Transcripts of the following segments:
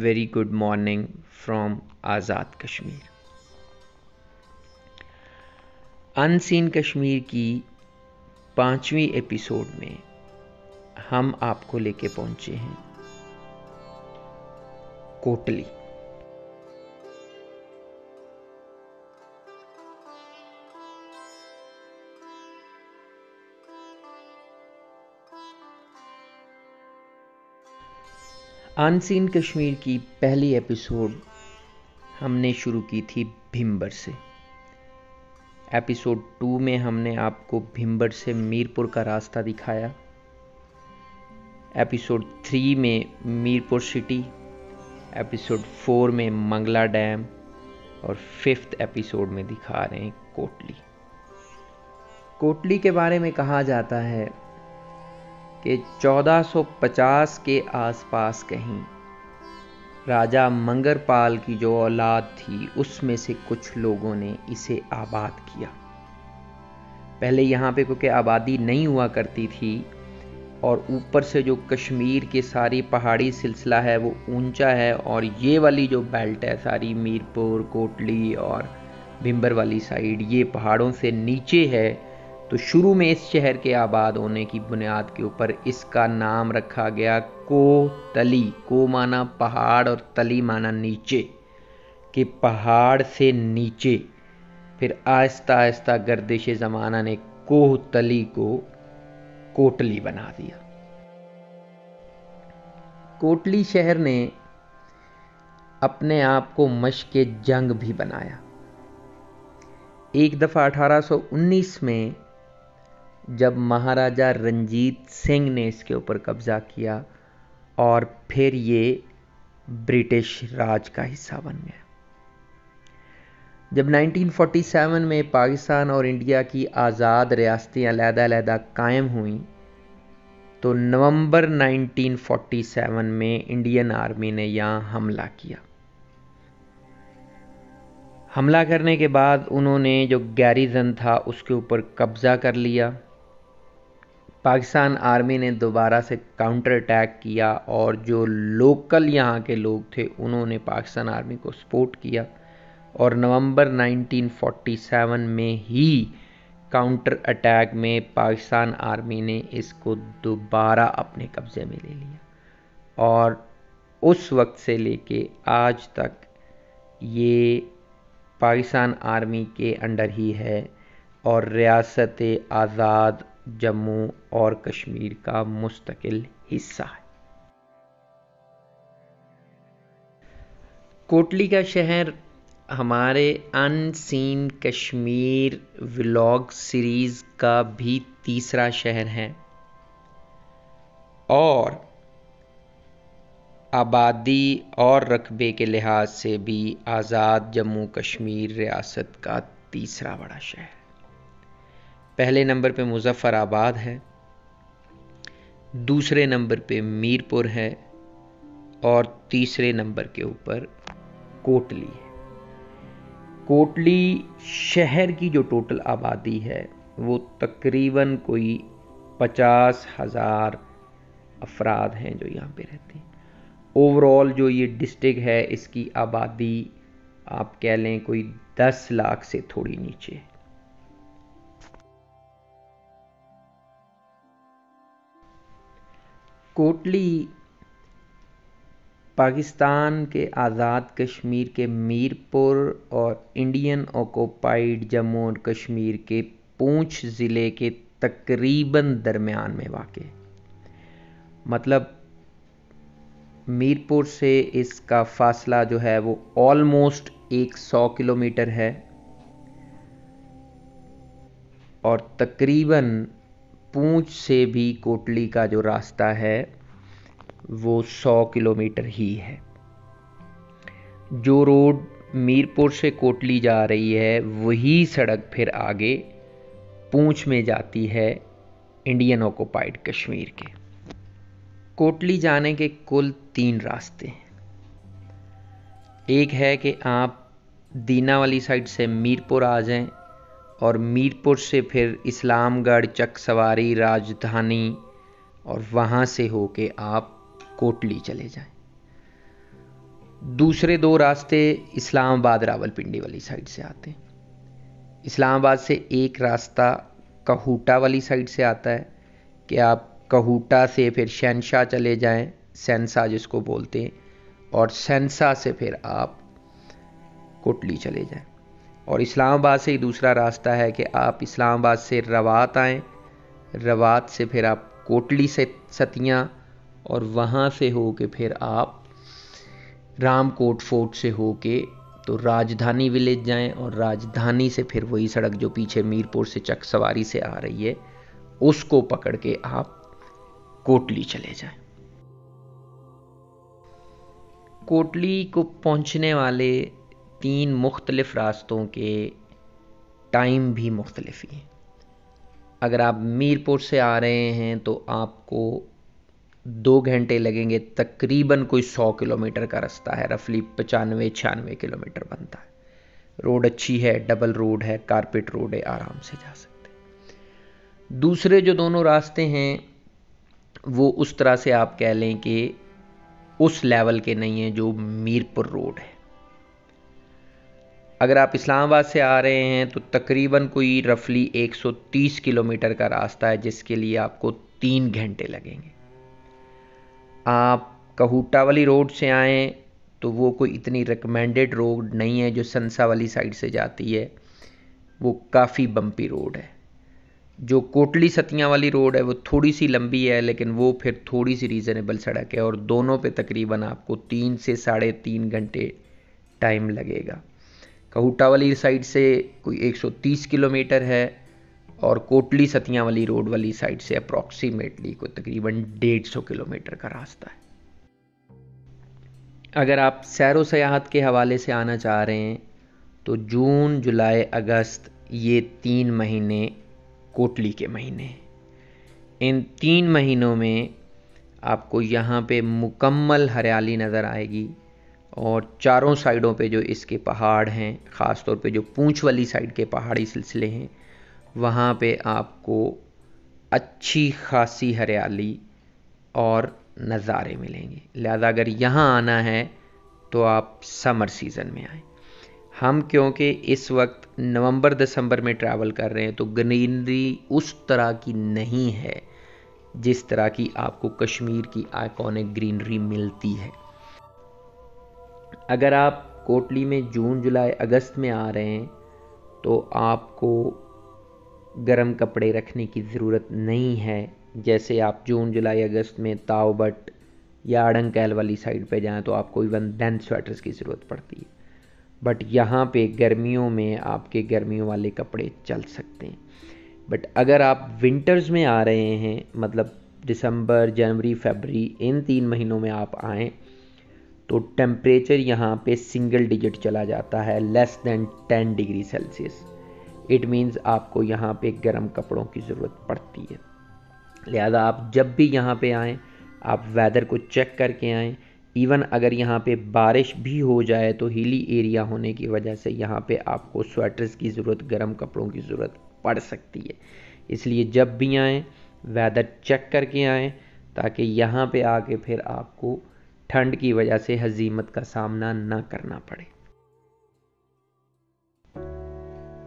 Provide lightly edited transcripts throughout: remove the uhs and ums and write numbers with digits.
very good morning from Azad Kashmir. Unseen Kashmir की 5वीं episode में हम आपको लेके पहुंचे हैं कोटली। अनसीन कश्मीर की पहली एपिसोड हमने शुरू की थी भिम्बर से। एपिसोड 2 में हमने आपको भिम्बर से मीरपुर का रास्ता दिखाया। एपिसोड 3 में मीरपुर सिटी, एपिसोड 4 में मंगला डैम और 5th एपिसोड में दिखा रहे हैं कोटली। कोटली के बारे में कहा जाता है कि 1450 के आसपास कहीं राजा मंगरपाल की जो औलाद थी उसमें से कुछ लोगों ने इसे आबाद किया। पहले यहाँ पे क्योंकि आबादी नहीं हुआ करती थी और ऊपर से जो कश्मीर के सारी पहाड़ी सिलसिला है वो ऊंचा है और ये वाली जो बेल्ट है सारी मीरपुर, कोटली और भिम्बर वाली साइड ये पहाड़ों से नीचे है। तो शुरू में इस शहर के आबाद होने की बुनियाद के ऊपर इसका नाम रखा गया कोतली। को माना पहाड़ और तली माना नीचे, कि पहाड़ से नीचे। फिर आहिस्ता आहिस्ता गर्दिश ज़माना ने कोतली को कोटली बना दिया। कोटली शहर ने अपने आप को मश्क जंग भी बनाया। एक दफ़ा 1819 में जब महाराजा रंजीत सिंह ने इसके ऊपर कब्जा किया और फिर ये ब्रिटिश राज का हिस्सा बन गया। जब 1947 में पाकिस्तान और इंडिया की आज़ाद रियासतें अलहदा-अलहदा कायम हुई तो नवंबर 1947 में इंडियन आर्मी ने यहाँ हमला किया। हमला करने के बाद उन्होंने जो गैरिजन था उसके ऊपर कब्जा कर लिया। पाकिस्तान आर्मी ने दोबारा से काउंटर अटैक किया और जो लोकल यहाँ के लोग थे उन्होंने पाकिस्तान आर्मी को सपोर्ट किया और नवंबर 1947 में ही काउंटर अटैक में पाकिस्तान आर्मी ने इसको दोबारा अपने कब्जे में ले लिया और उस वक्त से लेके आज तक ये पाकिस्तान आर्मी के अंडर ही है और रियासत आज़ाद जम्मू और कश्मीर का मुस्तकिल हिस्सा है। कोटली का शहर हमारे अनसीन कश्मीर व्लॉग सीरीज का भी तीसरा शहर है और आबादी और रकबे के लिहाज से भी आज़ाद जम्मू कश्मीर रियासत का तीसरा बड़ा शहर। पहले नंबर पे मुजफ्फराबाद है, दूसरे नंबर पे मीरपुर है और तीसरे नंबर के ऊपर कोटली है। कोटली शहर की जो टोटल आबादी है वो तकरीबन कोई 50,000 अफराद हैं जो यहाँ पे रहते हैं। ओवरऑल जो ये डिस्ट्रिक्ट है इसकी आबादी आप कह लें कोई 10 लाख से थोड़ी नीचे है। कोटली पाकिस्तान के आज़ाद कश्मीर के मीरपुर और इंडियन ऑक्युपाइड जम्मू और कश्मीर के पूंछ ज़िले के तकरीबन दरमियान में वाक़। मतलब मीरपुर से इसका फासला जो है वो ऑलमोस्ट 100 किलोमीटर है और तकरीबन पूंछ से भी कोटली का जो रास्ता है वो 100 किलोमीटर ही है। जो रोड मीरपुर से कोटली जा रही है वही सड़क फिर आगे पूंछ में जाती है इंडियन ऑक्युपाइड कश्मीर के। कोटली जाने के कुल 3 रास्ते हैं। एक है कि आप दीना वाली साइड से मीरपुर आ जाएं और मीरपुर से फिर इस्लामगढ़, चकसवारी, राजधानी और वहाँ से होके आप कोटली चले जाएं। दूसरे 2 रास्ते इस्लामाबाद रावलपिंडी वाली साइड से आते हैं। इस्लामाबाद से एक रास्ता कहूटा वाली साइड से आता है कि आप कहूटा से फिर शहनशाह चले जाएं, सेंसा जिसको बोलते हैं, और सेंसा से फिर आप कोटली चले जाएं। और इस्लामाबाद से ही दूसरा रास्ता है कि आप इस्लामाबाद से रवात आएँ, रवात से फिर आप कोटली से सतियाँ, और वहाँ से हो के फिर आप रामकोट फोर्ट से होके तो राजधानी विलेज जाएं, और राजधानी से फिर वही सड़क जो पीछे मीरपुर से चक सवारी से आ रही है उसको पकड़ के आप कोटली चले जाएं। कोटली को पहुंचने वाले 3 मुख्तलिफ रास्तों के टाइम भी मुख्तलिफ ही हैं। अगर आप मीरपुर से आ रहे हैं तो आपको 2 घंटे लगेंगे, तकरीबन कोई 100 किलोमीटर का रास्ता है, रफली 95-96 किलोमीटर बनता है। रोड अच्छी है, डबल रोड है, कारपेट रोड है, आराम से जा सकते हैं। दूसरे जो दोनों रास्ते हैं वो उस तरह से आप कह लें कि उस लेवल के नहीं है जो मीरपुर रोड है। अगर आप इस्लामाबाद से आ रहे हैं तो तकरीबन कोई रफली 130 किलोमीटर का रास्ता है जिसके लिए आपको 3 घंटे लगेंगे। आप कहूटा वाली रोड से आएँ तो वो कोई इतनी रिकमेंडेड रोड नहीं है जो संसा वाली साइड से जाती है, वो काफ़ी बम्पी रोड है। जो कोटली सतियाँ वाली रोड है वो थोड़ी सी लंबी है, लेकिन वो फिर थोड़ी सी रीज़नेबल सड़क है, और दोनों पे तकरीबन आपको 3 से 3.5 घंटे टाइम लगेगा। कहूटा वाली साइड से कोई 130 किलोमीटर है, और कोटली सतियाँ वाली रोड वाली साइड से अप्रॉक्सीमेटली कोई तकरीबन 150 किलोमीटर का रास्ता है। अगर आप सैरो सयाहत के हवाले से आना चाह रहे हैं तो जून, जुलाई, अगस्त ये 3 महीने कोटली के महीने हैं। इन 3 महीनों में आपको यहाँ पे मुकम्मल हरियाली नज़र आएगी, और चारों साइडों पे जो इसके पहाड़ हैं, ख़ास तौर पे जो पूंछ वाली साइड के पहाड़ी सिलसिले हैं, वहाँ पे आपको अच्छी खासी हरियाली और नज़ारे मिलेंगे। लिहाजा अगर यहाँ आना है तो आप समर सीज़न में आएँ। हम क्योंकि इस वक्त नवंबर-दिसंबर में ट्रैवल कर रहे हैं तो ग्रीनरी उस तरह की नहीं है जिस तरह की आपको कश्मीर की आइकॉनिक ग्रीनरी मिलती है। अगर आप कोटली में जून, जुलाई, अगस्त में आ रहे हैं तो आपको गर्म कपड़े रखने की ज़रूरत नहीं है। जैसे आप जून, जुलाई, अगस्त में ताओबट या अड़ंगकैल वाली साइड पे जाएं तो आपको इवन देन स्वेटर्स की ज़रूरत पड़ती है, बट यहाँ पे गर्मियों में आपके गर्मियों वाले कपड़े चल सकते हैं। बट अगर आप विंटर्स में आ रहे हैं, मतलब दिसंबर, जनवरी, फरवरी, इन 3 महीनों में आप आएँ तो टेम्परेचर यहाँ पे सिंगल डिजिट चला जाता है, less than 10 degree Celsius. It means आपको यहाँ पे गर्म कपड़ों की ज़रूरत पड़ती है। लिहाजा आप जब भी यहाँ पे आएँ आप वेदर को चेक करके आएँ। इवन अगर यहाँ पे बारिश भी हो जाए तो हिली एरिया होने की वजह से यहाँ पे आपको स्वेटर्स की ज़रूरत, गर्म कपड़ों की ज़रूरत पड़ सकती है। इसलिए जब भी आएँ वेदर चेक करके आएँ ताकि यहाँ पे आके फिर आपको ठंड की वजह से हजीमत का सामना ना करना पड़े।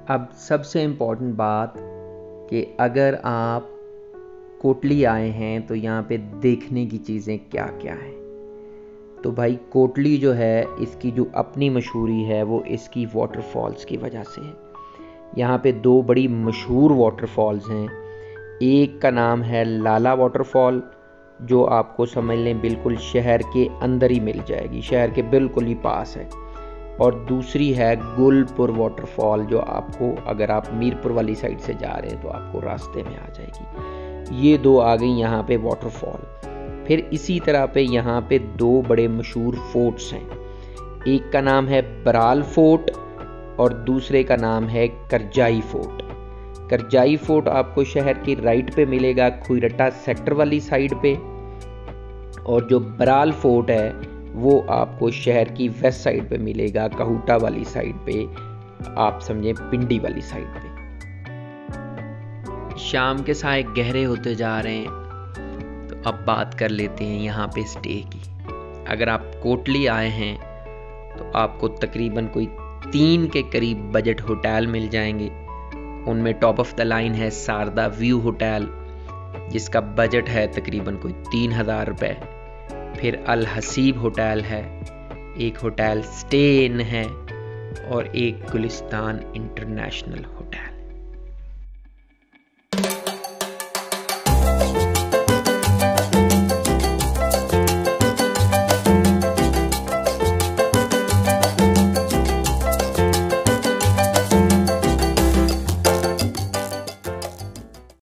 अब सबसे इम्पॉर्टेंट बात कि अगर आप कोटली आए हैं तो यहाँ पे देखने की चीज़ें क्या क्या हैं। तो भाई कोटली जो है इसकी जो अपनी मशहूरी है वो इसकी वाटरफॉल्स की वजह से है। यहाँ पे 2 बड़ी मशहूर वाटरफॉल्स हैं। एक का नाम है लाला वाटरफॉल जो आपको समझ लें बिल्कुल शहर के अंदर ही मिल जाएगी, शहर के बिल्कुल ही पास है। और दूसरी है गुलपुर वाटरफॉल जो आपको अगर आप मीरपुर वाली साइड से जा रहे हैं तो आपको रास्ते में आ जाएगी। ये 2 आ गई यहाँ पे वाटरफॉल। फिर इसी तरह पे यहाँ पे 2 बड़े मशहूर फोर्ट्स हैं। एक का नाम है बराल फोर्ट और दूसरे का नाम है करजाई फोर्ट। करजाई फोर्ट आपको शहर के राइट पे मिलेगा, खुईरट्टा सेक्टर वाली साइड पे, और जो बराल फोर्ट है वो आपको शहर की वेस्ट साइड पे मिलेगा, कहूटा वाली साइड पे, आप समझें पिंडी वाली साइड पे। शाम के साए गहरे होते जा रहे हैं तो अब बात कर लेते हैं यहाँ पे स्टे की। अगर आप कोटली आए हैं तो आपको तकरीबन कोई 3 के करीब बजट होटल मिल जाएंगे। उनमें टॉप ऑफ द लाइन है शारदा व्यू होटल, जिसका बजट है तकरीबन कोई 3000 रुपये। फिर अल हसीब होटल है, एक होटल स्टे इन है और एक गुलिस्तान इंटरनेशनल